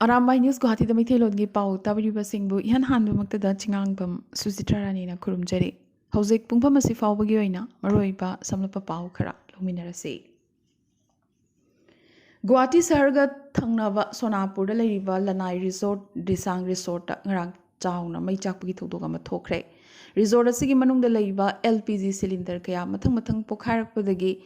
Arambai News Guwahati da Maithelongi Pau Tabariba Singbu Ihan Hanbamuktada Chingangbam Susitranina Kurumjari. Hauzik Pungpam asi fawbagi oina maroiba samlapa pau khara luminarase. Guwahati Saharga Thangnaba Sonapurda Leriba Lanai Resort Disang Resort ngarang chauna mai chakpagi thokdok ama thokre. Resort asigi manungda leriba LPG cylinder kaya mathang pokhairakpadagi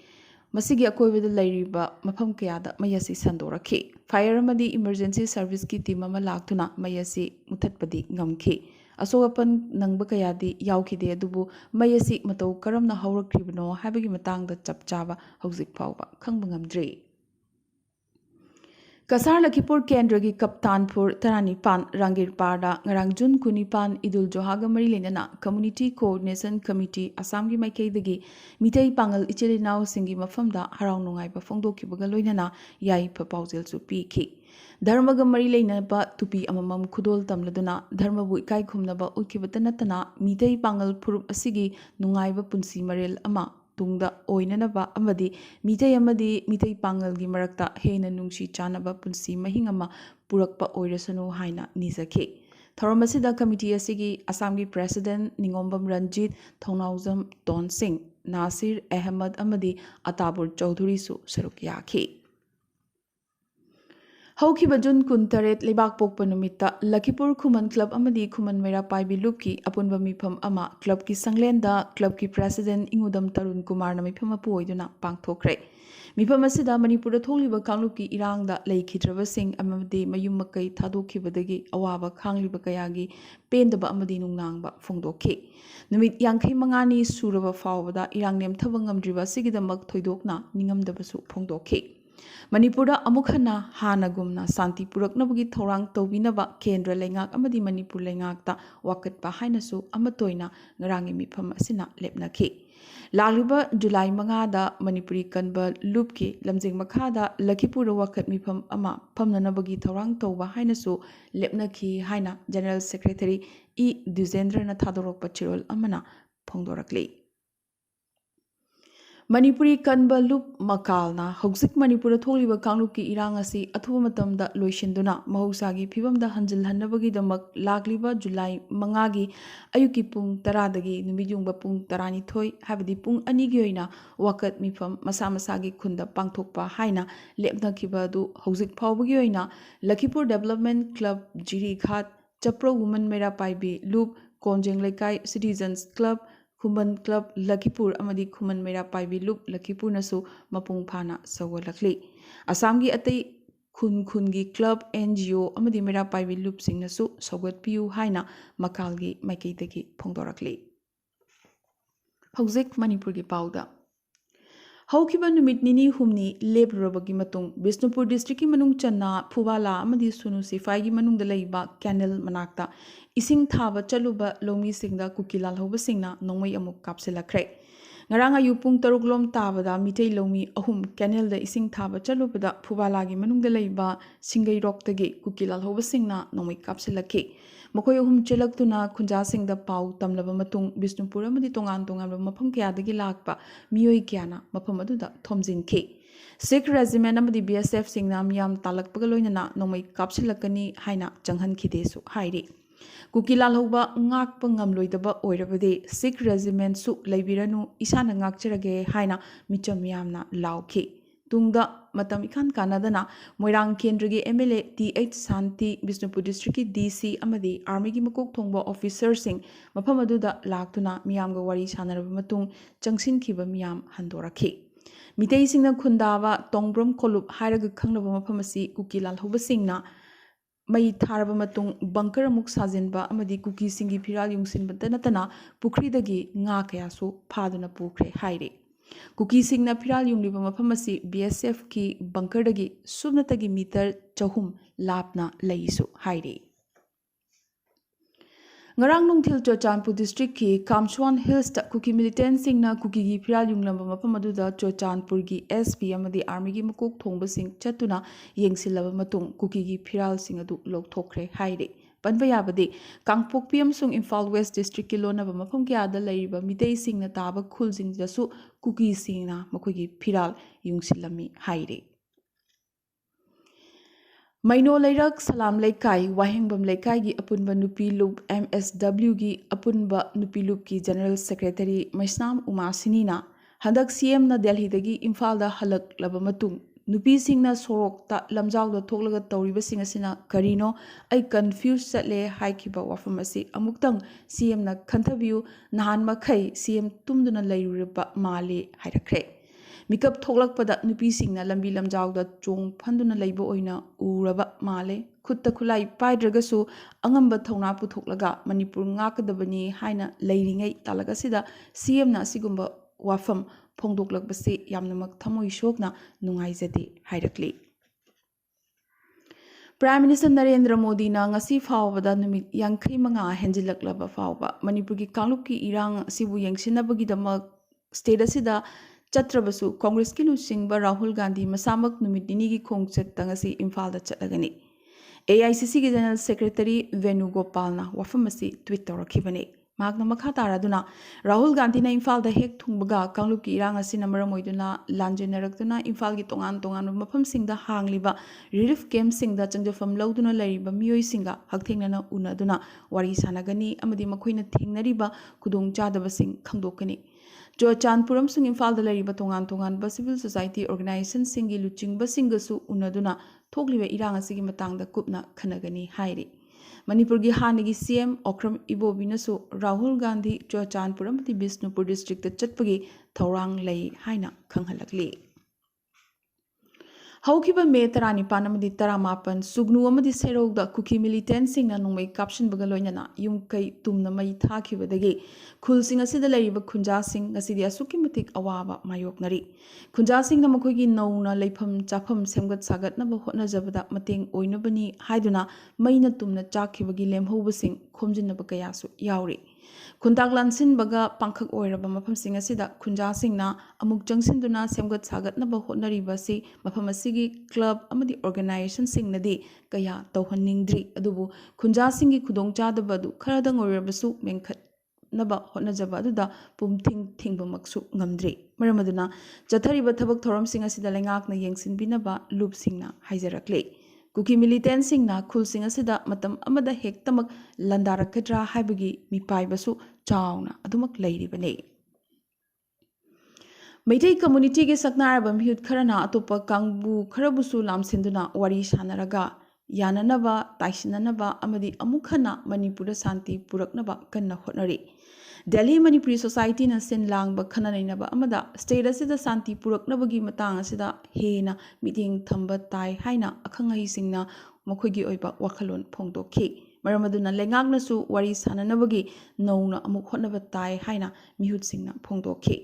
masigi akoibada leriba mafam kayada mayasi sandoraki. Fire amadi emergency service ki team ama laktuna mayasi muthatpadi ngamki. Asogapan nangba kayadi yaukhide adubu mayasi matau karamna hawrakribno habagi matangda chapchaba hauzik phawba khangba ngamdri. Kasar Lakipur Kendra ki Kaptanpur Taranipan Rangir Parda Ngarang Jun Kunipan Idul Johaga Mari Lenana Community Coordination Committee Assam gi Maikei dagi Mitei Pangal Ichilinau Singi Mafamda Harau Nungai ba Fongdokibaga Loinana Yai Papauzil su Piki Dharmaga Mari Lenaba Tupi Amamam Kudol Tamladuna Dharma bu Ikai Khumnaba Ukibatanatana Mitei Pangal Purup Asigi Nungai ba Punsi Maril Ama Tungda Oinanaba Amadi Mitei Pangal gi Marakta Hena Nungshi Chanaba Punsi Mahingama Purakpa Oirasanu Haina Nizaki. Tharamasida Committee Asigi Assamgi President Ningombam Ranjit Thongnauzam Don Singh Nasir Ahmad Amadi Atabur Chaudhuri su Saruk Yaki. Haukiba Jun Kuntaret Lebak Pokpa Numita Lakipur Khuman Club Amadi Khuman Mera Paibi Lupki Apunba Mifam Ama Club ki Sanglenda Club ki President Ingudam Tarun Kumar na Mifam Apuoiduna Pangthokre. Mifam asida Manipura Tholiba Kangluki Irangda Leikidraba Singh Amadi Mayum Makai Thadokibadagi Awaba Khangliba Kayagi Pendaba Amadi Nungnangba Fongdoki. Numit Yankei Mangani Suraba Fawada Irang Nem Thabangamdriba Sigidamak Thoidokna Ningamdabasu Fongdoki. Manipura Amukhana Hanagumna Santi Puraknabagi Thorang Tobinaba Kendra Lengak Amadi Manipur Lengakta Wakat Bahainasu Amatoina Ngarangi Mipam Asina Lepnaki. Laliba July Mangada Manipuri Kanba Lupki Lamjing Makada Lakipura Wakat Mipam Ama Pamnanabagi Thorang Toba Hainasu Lepnaki Haina General Secretary E. Duzendra Nathadorok Pachirol Amana Pongdorakli. Manipuri Kanba Loop Makalna Hauzik Manipura Tholiba Kangluki Irangasi Athumatamda Loishinduna Mahusagi Pibamda Hanjil Hanabagi Damak Lagliba July Mangagi Ayuki Pung Taradagi Numijumba Pung Tarani Thoi Habdi Pung Anigioina Wakat Mifam Masamasagi Kunda Pangthokpa Haina Lepna Kibadu Hauzik Pawagioina Lakipur Development Club Jiri Ghat Chapro Women Mera Paibi Loop Konjeng Lekai Citizens Club Khuman Club Lakipur Amadi Khuman Mera Paibi Loop Lakipur Nasu Mapung Phana Sawalakli. Assamgi Atai Khungi Club NGO Amadi Mera Paibi Loop Sing Nasu Sawat Piu Haina Makalgi Maikaitaki Pongdorakli. Hauzik Manipurgi Pauda. Haukiba Numit Nini Humni Lebrabagi Matung Bisnupur District Manung Channa Phuwala Amadi Sunu Sifai Manung Dalaiba Canal Manakta Ising Thaba Chaluba Lomi Singda Kukilal Hoba Singna Nongway Amuk Kapsilakre. Ngaranga Yupung Taruglom Tabada Mitei Lomi Ahum Canal the Ising Thaba Chalubada Phuwalagi Manung Dalaiba Singay Roktagi Kukilal Hoba Singna Nongway Kapsilake. Makoy Hum Chilaktuna Kunja Sing the Pau Tamlaba Matung Bisnupura Madi Tongan Mapam Kyadagi Lakpa Mioi Kiana Mapamaduda Thomzin K. Sikh Regiment Amadi BSF Sing Nam Yam Talak Pagaloina Nomai Kapsilakani Haina Janghan Kidesu Hairi. Kukilal Hoba Ngak Pangam Loidaba Oirabade Sikh Regiment Su Laibiranu Isana Ngakcherage Haina Micham Yamna Lauki. Tungda Matamikan Kanadana, Moirang Kendragi MLA T.H. Santi, Bisnupur District DC Amadi, Army Makuk Tongbo Officers Sing, Mapamaduda Laktuna, Miamga Wari Sanaramatung, Jangsin Kiba Miam Handoraki. Mitei Singna Kundava, Tongbrom Kolup, Hiraga Kangnava Mapamasi, Kukilal Hobasingna, Mai Tarabamatung, Bunker Muk Sazinba, Amadi Kuki Singi Piral Yungsin Batanatana, Pukridagi, Ngakayasu, Paduna Pukre, Hairi. Kuki Singna Piral Yung Liba Mapamasi BSF ki bunker dagi subnatagi meter chahum lapna laisu hairi. Ngarang Nungthil Chochanpur District ki Kamchwan Hills ta Kuki militant Singna Kuki gi Piral Yung Lamba Mapamaduda Chochanpur gi SP amadi Army gi Makuk Thongba Sing Chatuna Yengsilaba Matung Kuki gi Piral Sing adu Lokthokre hairi. Panbayabadi, Kangpokpiam Sung Imphal West District Kilona Mapam Kyada Laiba Mitei Singna Taba Kulsing Jasu Kuki Singna Makugi Piral Yungsilami Hairi. Maino Lairak Salam Laikai, Wahengbam Laikai gi Apunba Nupi Loop MSW gi Apunba Nupi Loop ki General Secretary Maisnam Uma Sinina, Handak CM na Delhi dagi Imphal da Halak Labamatung, Nupi Singna Sorok ta Lamjau da Toglaga Tauriba Singasina Karino, ay confused satle Haikiba Wafamasi, Amuktang CM na Kantabu, Nahan Makai, CM Tumduna Layuriba Mali Hairakre. Mikap thoklakpada nupisingna lambi lamjawda chong phanduna leiba oina uraba male khutta khulai paidragasu angamba thongna puthoklaga manipur ngakadabani haina leiringai talaga sida CM na sigumba wafam phongdoklakbase yamnamak thamoi shokna nungaijade hairakli. Prime Minister Narendra Modi na ngasi fawbada numit yangkhai manga henjilaklaba fawba manipur gi kanglup ki irang sibu yengsinabagi damak state asida Chatrabasu, Congress ki lusingba Rahul Gandhi masamak numit nini ki khongchet tangasi Imphal da chatlagani. AICC ki General Secretary Venugopal na wafamasi tweet tawrakhibani. Magna makha taraduna Rahul Gandhi na Imphal da hek thungbaga kanglup ki irang asi namara moiduna lanjenarakduna Imphal ki tongan mafam singda hangliba relief camp singda changjafam lauduna lariba miyoi singa hakthengna unaduna wari sanagani amadi makoina thengnariba kudong chadaba sing khangdokani. Jo Chanpuram sing Imphal da lariba tongan civil society organization singi luching basingasu unaduna thokliba irang asigi matangda kupna khanagani hairi. Manipur gi hanigi CM Okram Ibobinasu Rahul Gandhi Jo Chanpuram ti Bisnupur district da chatpagi thorang lay haina khanghalakli. Haukiba May Taranipan amadi Taramapan Sugnu amadi Serogda Kuki militant sing na nungmay caption bagaloina yung kay tumna may thakibadagi khul sing asida lariba khunja sing asidi asuki matik awaba mayok nari khunja sing na makoigi nauna leifam chafam semgat sagat na ba hotna jabada mateng oinabani haiduna maina tumna chakhibagi lemhoba sing khomjin na ba kayasu yauri Kuntak lansin baga pangkak oiraba mafam sing asida khunja sing na amuk jangsin semgat sagat na ba hotnariba si mafam asigi club amadi organization sing nadi kaya tawhaningdri adubu khunja singi khudong chadabadu kharadang oirabasu mengkhat naba hotnajaba aduda pumthing thingbamaksu ngamdri maramaduna chathariba thabak thoram sing asida lengak na yengsin binaba loop sing na haijarakle Kuki militant sing na khul sing asida matam amada hektamak landarakadra haibagi mipaibasu chawna adumak lairibane Maitai community ke saknaraba mihut kharana atopa kangbu kharabusu lamsinduna wari sanaraga yananaba taisinanaba amadi amukhana manipura santi puraknaba kanna hotnari Delhi Manipuri Society na sin langba khananainaba amada state asida santi puraknabagi matang asida hena meeting thamba tai haina akhangai singna makhoigi oiba wakhalon phongdokhi maramaduna lengaknasu wari sananabagi nauna amuk hotnaba tai haina mihut singna phongdokhi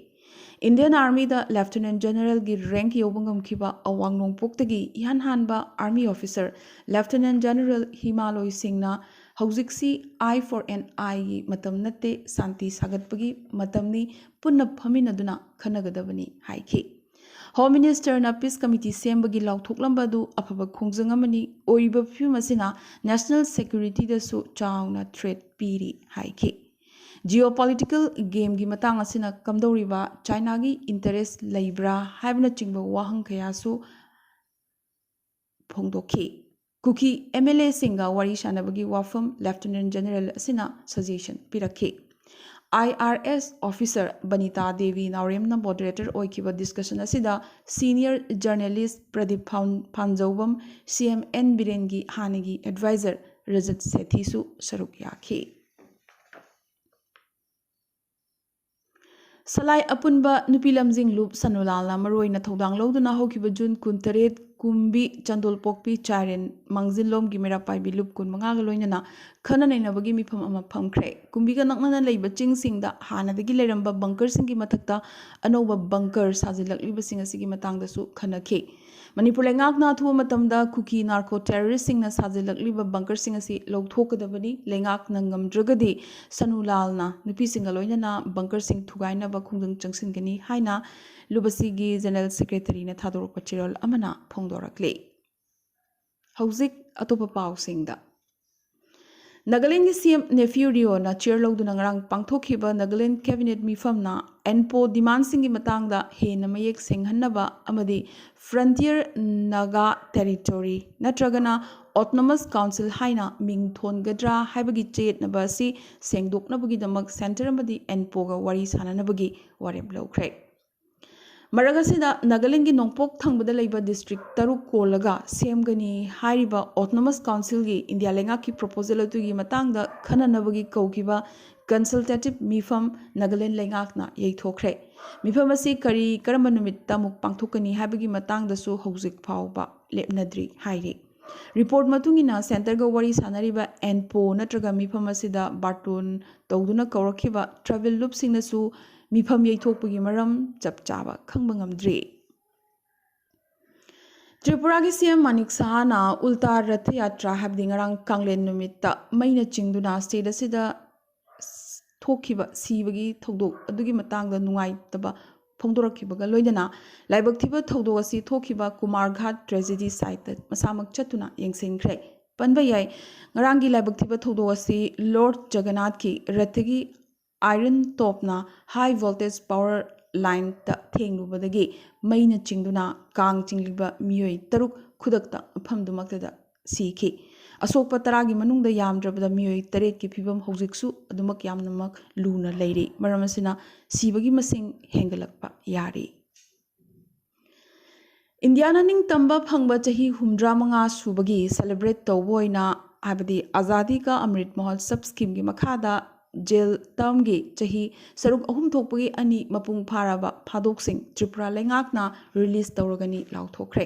Indian Army da Lieutenant General gi rank yobangam kiba awang poktagi ihan hanba Army officer Lieutenant General Himaloi Singna Haujiksi I for an I matam nate santi sagatpagi matamni punna phaminaduna khanagadabani haiki Home Minister na Peace Committee sembagi lauthoklamaba du afaba khongjangamani oiba phimasina national security da su chawna threat piri haiki Geopolitical game gi matang asina kamdoriba China gi interest leibra haibna chingba wahang khayasu phongdokhi Kuki MLA singa wari shanabagi wafam Lieutenant General asina suggestion pirakhi IRS officer Banita Devi Nauremna moderator oikiba discussion asida senior journalist Pradeep Panjobam CMN Birengi Hanigi advisor Rajat Sethisu saruk yakhi Salai apunba nupilamjing loop sanulala maroina thodang loduna hokiba June kuntaret kumbi chandol pokpi charen mangjinlom gi merapai bi loop kun manga galoinana khana nainabagi mifam ama phamkhre kumbi ga naknana leiba chingsingda hanadagi leiramba bunker singi mathakta anoba bunker sajilakliba singa sigi matangda su khanakhi Manipur lengakna thu matamda kuki narco terrorist singna sajilakliba bunker singa si lawthokadabani lengak nangamdragadi sanulalna nupi singa loinana bunker sing thugaina ba khungdang changsingani haina lubasigi general secretary na thadorok pachirol amana phongdorakle hauzik atopa paw singda Nagaland CM nephew Rio na chair loduna ngarang pangthokhiba Nagaland cabinet mifam na एनपो डिमांडसिंग मतंगदा हेन मयेक सेंगहन्नबा अमदी frontier Naga territory नत्रगना autonomous council हाइना मिंग थोनगद्रा हाइबगी चेतनबा असि सेंगदोकनबगीदमक सेंटर अमदी एनपोगा वारी साननबगी वारेम लौख्रे मरगसिदा नागालैंड की नोंपोक थंगबदा लेबा डिस्ट्रिक्ट तरुक कोलगा सेमगनी हाइरिबा ऑटोनोमस काउंसिल की इंडिया लेंगा की प्रपोजल अतुगी मतंगदा खननबगी कौकिबा कंसल्टेटिव मिफम नागालैंड लेंगाकना यैथोख्रे मिफम असि करी करम नुमित्ता मुक पांथोकनी हाइबगी मतंगदसु हौजिक फावबा लेपनद्री हाइरि रिपोर्ट मतुंगिना सेंटर गा वरी सानरिबा एनपो नत्रगा मिफम असिदा बार्टोन तौदुना कौरखिबा ट्रैवल लूप सिंगनसु मिफम यैथोकपगी मरम चप चाबा खंगबा ngamdri त्रिपुरा की सीएम मानिक साहाना उल्टा रथ यात्रा हाबदी ngarang kanglen numitta maina chingduna state asida थोखिबा सीबगी थौदोक अदुगी मतंगदा नुंगाइतबा फोंदोरखिबगा लोइदना लाइबक थिबा थौदोक असि थोखिबा कुमारघाट ट्रेजेडी साइट मसामक चतुना यंगसिनख्रे पनबा याय ngaranggi लाइबक थिबा थौदोक असि लॉर्ड जगन्नाथ की रथगी आयरन टॉपना हाई वोल्टेज पावर लाइन थेंगलुबदगी मैना चिंगदुना कांग चिंगलिबा मियोय तरुक खुदकता फमदुमक्तदा सीखी असोकपा तरागी मनुंगदा यामद्रबदा मियोय तरेट की फिबम हौजिकसु अदुमक यामनमक लूना लेरी मरमसिना सीबगी मसिंग हेंगलकपा यारी इंडिया निंग तंबा फंगबा चही हुमद्रा मंगा सुबगी सेलिब्रेट तौबोइना हाबदी आजादी का अमृत महोत्सव स्कीम की मखादा जेल तमगी चही सरुक अहुम थोकपगी अनि मपुंग फाराबा फादोकसिंग त्रिपुरा लेंगाकना रिलीज तौरगनी लाउथोख्रे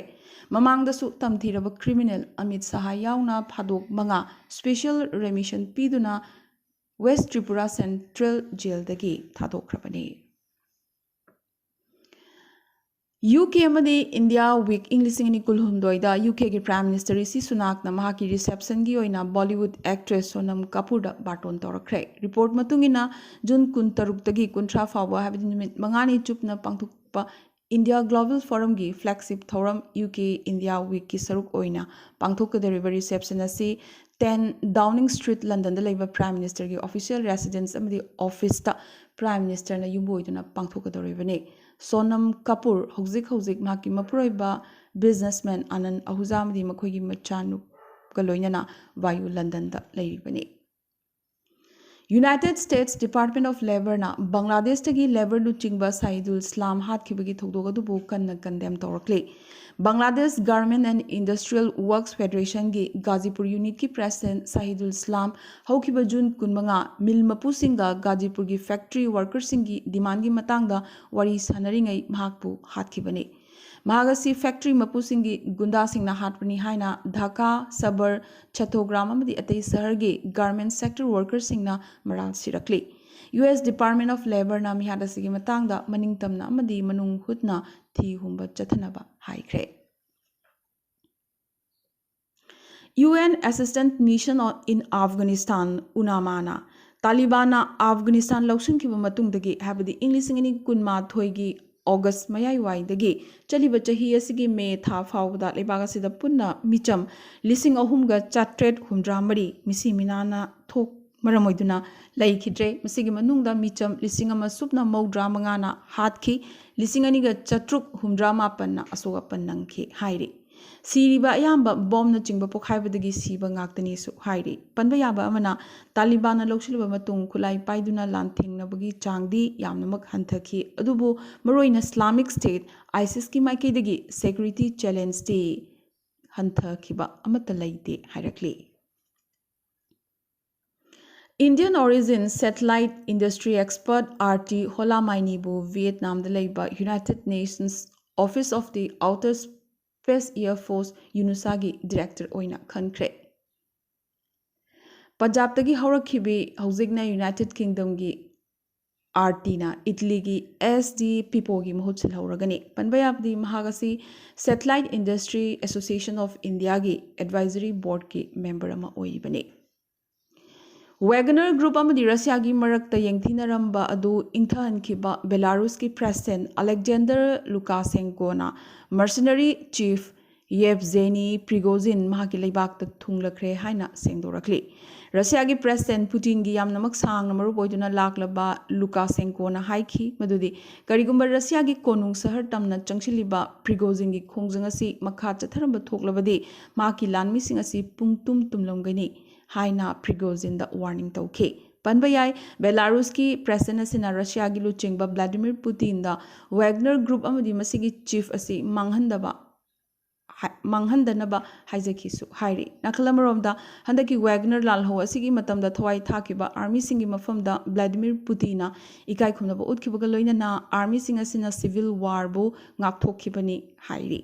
ममांगदसु तमथीरबा क्रिमिनल अमित साहा यावना फादोक मंगा स्पेशल रेमिशन पीदुना वेस्ट त्रिपुरा सेंट्रल जेलदगी थादोख्रबनी यूके इंडिया वीक इंग्लिशिंग कुलहुमदोइदा यूके की प्राइम मिनिस्टर ऋषि सुनाकना महाकी रिसेप्शन की ओइना बॉलीवुड एक्ट्रेस सोनम कपूर बाटोन तौरख्रे रिपोर्ट मतुंगिना जून 23 कुंथ्रा फावबा हाबदि निमित मंगानी चुपना पांथोकपा इंडिया ग्लोबल फोरम की फ्लैगशिप थौरम यूके इंडिया वीक की सरुक ओइना पांथोकदरिबा रिसेप्शन असि 10 डाउनिंग स्ट्रीट लंदन दा लेबा प्राइम मिनिस्टर की ऑफिशियल रेसिडेंस अमदी ऑफिस ता प्राइम मिनिस्टर ना युबोइदुना पांथोकदरिबने सोनम कपूर हौजिक माकी मपुरोइबा बिजनेसमैन आनंद अहुजामदी मखोगी मचानु गलोइनना वायु लंदन दा लेरिबने United States department of labour ना बांग्लादेश तगी लेबर लुचिंगबा साइदुल इस्लाम हातखिबगी थौदोगदुबु कन्न कंडेम तौरक्ले Bangladesh garment and industrial works federation की गाजीपुर यूनिट की प्रेसिडेंट साहिदुल इस्लाम हौखिबा जून 15 मिल मपुसिंगा गाजीपुर की फैक्ट्री वर्कर्स की डिमांड की मतंगदा वरी सानरिंगै महाकपु हातखिबने महागसी फैक्ट्री मपुसिंगी गुंडासिंगना हातपनी हाइना ढाका सबर छतोग्राम अमदी अतै शहर के गारमेंट सेक्टर वर्कर्सिंगना मराल सिरक्ली यूएस डिपार्टमेंट ऑफ लेबर ना मिहादसिगी मतंगदा मनिंगतमना अमदी मनुंग हुतना थी हुंबा चथनबा हाइख्रे UN assistant mission in Afghanistan उनामाना तालिबाना Afghanistan लौसुनखिबा मतुंगदगी हाबदी इंग्लिशिंगनी कुनमाथोइगी August मयाई वाइदगी चलिबा चही असिगी मे था फावदा लेबागसिदा पुन्ना मिचम लिसिंग अहुमगा चाट्रेट हुमद्रामरी मिसी मिनाना थोक मरमोइदुना लैखिद्रे मसिगी मनुंगदा मिचम लिसिंग अमा सुपना मौद्रा मंगाना हातखी लिसिंग अनिगा चट्रुक हुमद्रा मापन्ना असोगपन नंगखि हाइरि सीरीबा अयाम्बा bomb चिंब पोखाइबदगी Ziba ngaktanisu hairi panba yaba amana taliban loksilba matung khulai paiduna lanthengnabugi changdi yamnamak hanthaki adubu maroina islamic state isis ki maikaidagi security challenge ti hanthakiba amata laite hairakli Indian origin satellite industry expert RT Holamaini bu Vietnam da leiba United Nations Office of the Outer Space Air Force UNUSA director oina khankre Punjab tagi haurakhibi haujikna United Kingdom gi RT na Italy gi SD Pipo gi mahut silhauragani panbayabdi mahagasi Satellite Industry Association of India gi advisory board ki member ama oibani Wagoner Group amadi Russia gi marakta yengthinaramba adu ingthahankiba Belarus ki president Alexander Lukashenko na mercenary chief Yevgeny Prigozhin mahaki leibakta thunglakre haina sengdorakli. Russiagi President Putin gi yamnamak sang namaru boiduna laklaba Lukashenko na haiki madudi karigumba Russiagi konung sahar tamna changshiliba Prigozhin gi khongjang asi makha chatharamba thoklabadi maki lanmi sing asi pungtum tumlamgani haina Prigozhin da warning tauke. Panba yai Belarus ki President asina Russia gi luchingba Vladimir Putin da Wagner Group amadi masigi chief asi manghandanaba haijakisu hairi nakalamaromda handaki Wagner lalho asigi matamda thwai thakiba army singi mafamda Vladimir Putina ikai khumnaba utkibaga loinana army sing asina civil war bu ngakthokibani hairi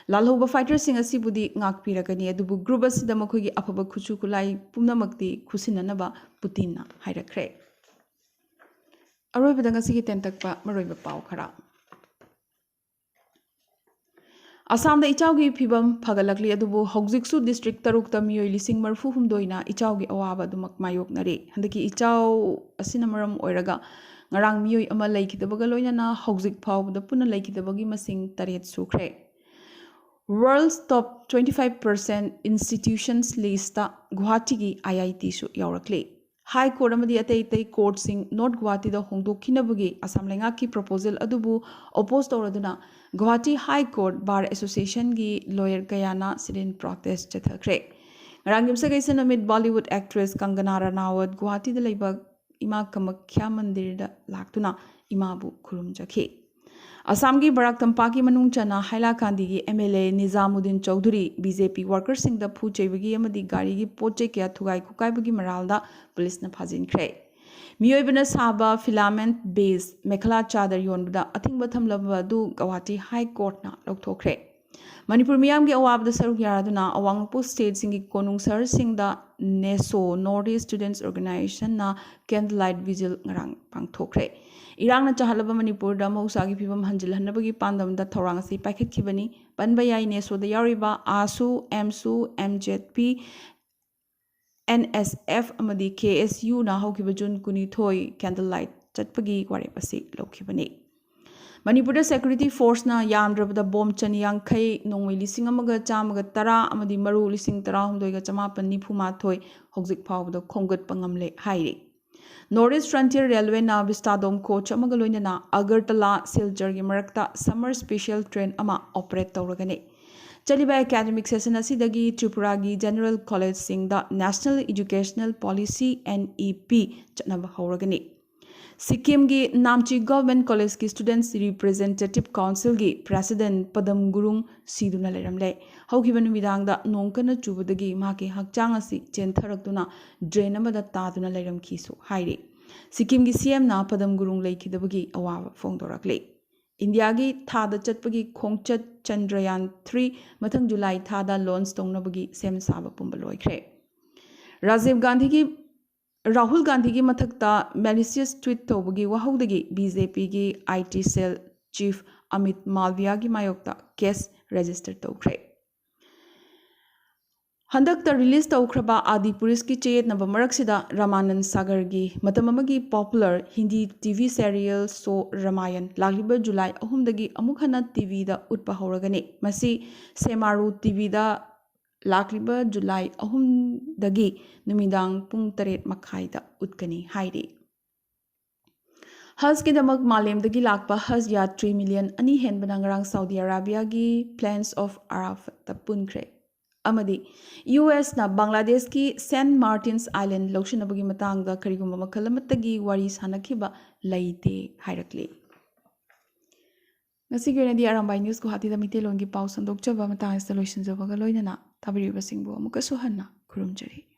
lalhoba fighter sing asibudi ngakpiragani adubu group asida makhogi afaba khuchu kulai pumnamakti khusinanaba Putina hairakre aroibada ngasigi tentakpa maroiba pau khara Assam da ichaugi phibam phagalakli adubu hojiksu district tarukta miyoi lising marfu humdoina ichaugi awaba dumak mayoknare handaki ichau asina maram oiraga ngarang miyoi ama laikhidabaga loinana hojik phawda puna laikhidabagi masing taret sukre World's top 25% institutions list ta Guwahati gi IIT su yaurakle High Court amadi atei court sing North Guwahati da hongdokhinabagi Assam lenga ki proposal adubu oppose tawraduna Guwahati High Court Bar Association gi lawyer kayana sit-in protest chathakre ngarangim sa kaisa namit Bollywood actress Kangana Ranaut Guwahati da leiba ima Kamakhya mandir da laktuna imabu khurumjakhi Assam ki Barak Tampaki manung chana Hailakandi gi MLA Nizamuddin Chowdhury BJP workers sing da phu cheibagi amadi gari gi poche kya thugai kukai bagi maralda police na phajinkre Miyoibana saba filament base mekhala chadar yonbada athingba thamlaba du Guwahati High Court na lokthokre Manipur miyam gi awabda saruk yaraduna awangpu state singi konung sar singda NESO North East Students Organization na candlelight vigil ngarang pangthokre Irang na chahalaba Manipur da mausagi phibam hanjil hanabagi pandam da thorang asi packet khibani panba yai NESO da yariba ASU MSU MJP NSF amadi KSU na haukiba June kuni thoi candlelight chatpagi warep asi lokhibani Manipur da security force na yamdrabda bomb chaniyang khai nongwei lising amaga chamaga tara amadi maru lising tara humdoiga chamapan nifuma thoi hojik phawda khongat pangamle hairi North East Frontier Railway na Vistadom coach amaga loinana Agartala Silchar gi marakta summer special train ama operate tawragani Chaliba academic session asidagi Tripura gi General College sing da National Educational Policy NEP chatnaba hawragani Sikkim gi Namchi Government College ki Students Representative Council gi President Padam Gurung siduna leramle haukiba numidang da nongkana chubadagi maki hakchang asi chentharakduna drain amada taduna leramki su hairi Sikkim gi CM na Padam Gurung leikidabagi awaba fongdorakle India gi thada chatpagi khongchat Chandrayaan 3 mathang July thada launch tongnabagi sem saba pumbaloikre Rahul Gandhi ki mathakta malicious tweet tawbagi wahaudagi BJP gi IT cell chief Amit Malviya gi mayokta case register tawkre Handakta release tawkraba Adi Puris ki cheyet naba maraksida Ramanand Sagar gi matamamagi popular Hindi TV serial show Ramayan lagliba July 3 dagi amukhana TV da utpa hawragani masi Semaru TV da Lakliba July 3 dagi numidang pung 8 makhaida utkani hairi Haz ki damak malem dagi lakpa haz ya 3 million ani hen banangrang Saudi Arabia gi plans of Arafat ta punkre amadi US na Bangladesh ki Saint Martin's Island lokshinabagi matang da karigumba makalamatagi wari sanakhiba laite hairakli Ngasi di Arambai News Guwahati da mitelong gi pau sandok chaba matang installation jabaga loinana tabiri basingbo amuka suhanna kurumjari